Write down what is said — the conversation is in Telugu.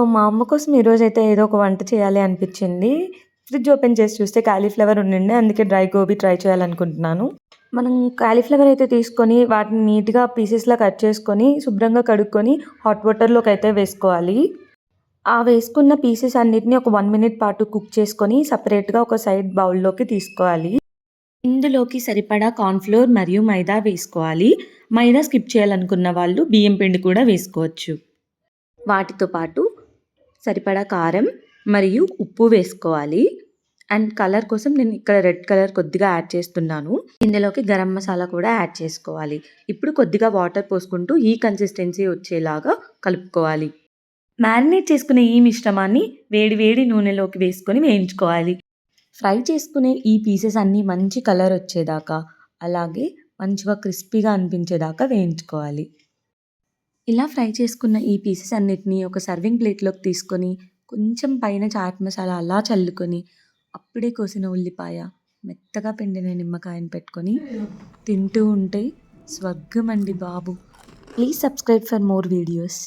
మా అమ్మ కోసం ఈరోజైతే ఏదో ఒక వంట చేయాలి అనిపించింది. ఫ్రిడ్జ్ ఓపెన్ చేసి చూస్తే కాలీఫ్లవర్ ఉండిండే. అందుకే డ్రై గోబీ ట్రై చేయాలనుకుంటున్నాను. మనం కాలీఫ్లవర్ అయితే తీసుకొని వాటిని నీట్‌గా పీసెస్‌లా కట్ చేసుకొని, శుభ్రంగా కడుక్కొని హాట్ వాటర్‌లోకైతే వేసుకోవాలి. ఆ వేసుకున్న పీసెస్ అన్నిటిని ఒక 1 మినిట్ పాటు కుక్ చేసుకొని సెపరేట్‌గా ఒక సైడ్ బౌల్‌లోకి తీసుకోవాలి. ఇందులోకి సరిపడా కార్న్‌ఫ్లోర్ మరియు మైదా వేసుకోవాలి. మైదా స్కిప్ చేయాలనుకున్న వాళ్ళు బియ్యం పిండి కూడా వేసుకోవచ్చు. వాటితో పాటు సరిపడా కారం మరియు ఉప్పు వేసుకోవాలి. అండ్ కలర్ కోసం నేను ఇక్కడ రెడ్ కలర్ కొద్దిగా యాడ్ చేస్తున్నాను. ఇందులోకి గరం మసాలా కూడా యాడ్ చేసుకోవాలి. ఇప్పుడు కొద్దిగా వాటర్ పోసుకుంటూ ఈ కన్సిస్టెన్సీ వచ్చేలాగా కలుపుకోవాలి. మ్యారినేట్ చేసుకునే ఈ మిశ్రమాన్ని వేడి వేడి నూనెలోకి వేసుకొని వేయించుకోవాలి. ఫ్రై చేసుకునే ఈ పీసెస్ అన్నీ మంచి కలర్ వచ్చేదాకా, అలాగే మంచిగా క్రిస్పీగా అనిపించేదాకా వేయించుకోవాలి. ఇలా ఫ్రై చేసుకున్న ఈ పీసెస్ అన్నిటిని ఒక సర్వింగ్ ప్లేట్లోకి తీసుకొని కొంచెం పైన చాట్ మసాలా అలా చల్లుకొని అప్పుడే కోసిన ఉల్లిపాయ, మెత్తగా పిండిన నిమ్మకాయని పెట్టుకొని తింటూ ఉంటే స్వర్గమండి బాబు. Please subscribe for more videos.